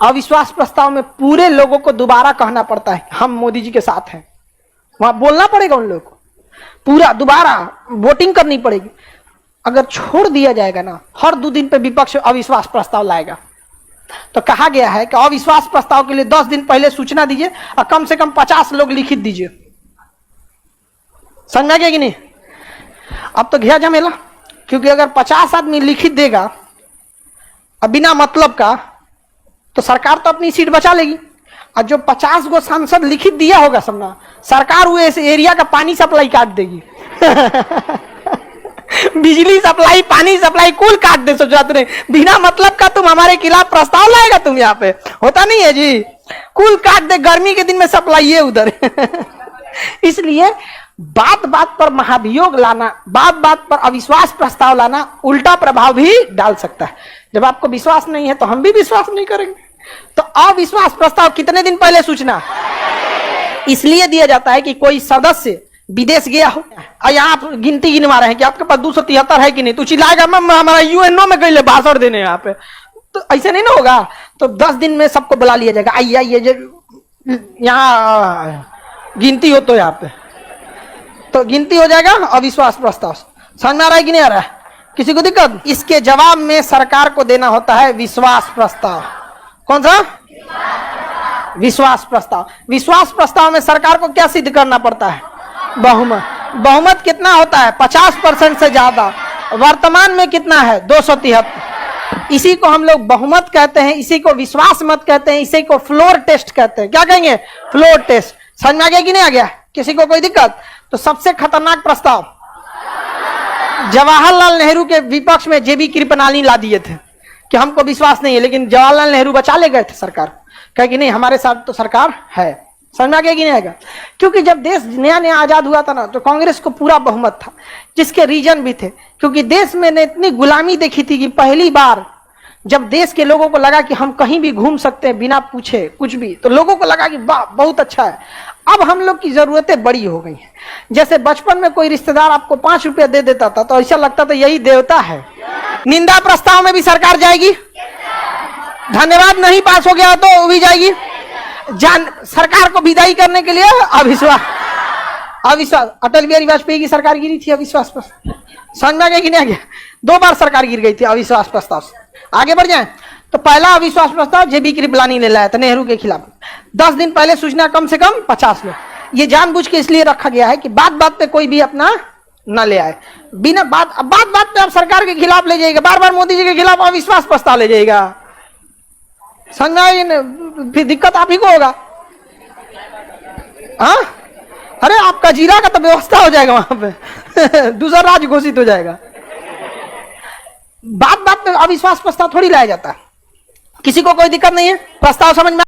अविश्वास प्रस्ताव में पूरे लोगों को दोबारा कहना पड़ता है हम मोदी जी के साथ हैं। वहां बोलना पड़ेगा उन लोगों को, पूरा दोबारा वोटिंग करनी पड़ेगी। अगर छोड़ दिया जाएगा ना, हर 2 दिन पे विपक्ष अविश्वास प्रस्ताव लाएगा। तो कहा गया है कि अविश्वास प्रस्ताव के लिए 10 दिन पहले सूचना दीजिए और कम से कम 50 लोग लिखित दीजिए। समझ में गया कि नहीं? अब तो गया झमेला, क्योंकि अगर 50 आदमी लिखित देगा और बिना मतलब का, तो सरकार तो अपनी सीट बचा लेगी। और जो 50 गो सांसद लिखित दिया होगा सबना, सरकार वो इस एरिया का पानी सप्लाई काट देगी। बिजली सप्लाई, पानी सप्लाई कुल काट दे। सोचो तुमने, बिना मतलब का तुम हमारे खिलाफ प्रस्ताव लाएगा? तुम यहाँ पे होता नहीं है जी, कुल काट दे। गर्मी के दिन में सप्लाई है उधर। इसलिए बात बात पर महाभियोग लाना, बात बात पर अविश्वास प्रस्ताव लाना उल्टा प्रभाव भी डाल सकता है। जब आपको विश्वास नहीं है तो हम भी विश्वास नहीं करेंगे। तो अविश्वास प्रस्ताव कितने दिन पहले सूचना इसलिए दिया जाता है कि कोई सदस्य विदेश गया हो और यहाँ आप गिनती गिनवा रहे हैं कि आपके पास 273 है कि नहीं, तो चिल्लाएगा मैं हमारा यूएनओ में गए भाषण देने यहाँ पे। तो ऐसे नहीं ना होगा। तो 10 दिन में सबको बुला लिया जाएगा, आइए आइए यहाँ गिनती हो। तो यहाँ पे तो गिनती हो जाएगा अविश्वास प्रस्ताव। समझ में आ रहा है कि नहीं आ रहा है? किसी को दिक्कत? इसके जवाब में सरकार को देना होता है विश्वास प्रस्ताव। कौन सा? विश्वास प्रस्ताव। विश्वास प्रस्ताव में सरकार को क्या सिद्ध करना पड़ता है? बहुमत। बहुमत कितना होता है? 50% से ज्यादा। वर्तमान में कितना है? 273। इसी को हम लोग बहुमत कहते हैं, इसी को विश्वास मत कहते हैं, इसी को फ्लोर टेस्ट कहते हैं। क्या कहेंगे? Floor test. समझ में आ गया कि नहीं आ गया? किसी को कोई दिक्कत? तो सबसे खतरनाक प्रस्ताव जवाहरलाल नेहरू के विपक्ष में जेबी कृपलानी ला दिए थे कि हमको विश्वास नहीं है, लेकिन जवाहरलाल नेहरू बचा ले गए थे सरकार। कहे कि नहीं हमारे साथ तो सरकार है। समझ में आ गया कि नहीं आएगा? क्योंकि जब देश नया नया आजाद हुआ था ना, तो कांग्रेस को पूरा बहुमत था, जिसके रीजन भी थे। क्योंकि देश में ने इतनी गुलामी देखी थी कि पहली बार जब देश के लोगों को लगा कि हम कहीं भी घूम सकते हैं बिना पूछे कुछ भी, तो लोगों को लगा कि वाह बहुत अच्छा है। अब हम लोग की जरूरतें बड़ी हो गई हैं। जैसे बचपन में कोई रिश्तेदार आपको 5 रुपया दे देता था तो ऐसा लगता था यही देवता है। निंदा प्रस्ताव में भी सरकार जाएगी, धन्यवाद नहीं पास हो गया तो भी जाएगी। सरकार को विदाई करने के लिए अविश्वास। अटल बिहारी वाजपेयी की सरकार गिरी थी अविश्वास प्रस्ताव। समझ में आ गया कि नहीं आ गया? 2 बार सरकार गिर गई थी अविश्वास प्रस्ताव से। आगे बढ़ जाए तो पहला अविश्वास प्रस्ताव जेबी कृपलानी ने लाया था नेहरू के खिलाफ। 10 दिन पहले सूचना कम से कम 50 लोग। ये जानबूझ के इसलिए रखा गया है कि बात बात पे कोई भी अपना न ले आए। बिना बात पे आप सरकार के खिलाफ ले जाएगा, बार बार मोदी जी के खिलाफ अविश्वास प्रस्ताव ले जाएगा। समझ में? फिर दिक्कत आप ही को होगा। हाँ, अरे आपका जीरा का तो व्यवस्था हो जाएगा वहां पे। दूसरा राज्य घोषित हो जाएगा। बात बात पे अविश्वास प्रस्ताव थोड़ी लाया जाता है। किसी को कोई दिक्कत नहीं है? प्रस्ताव समझ में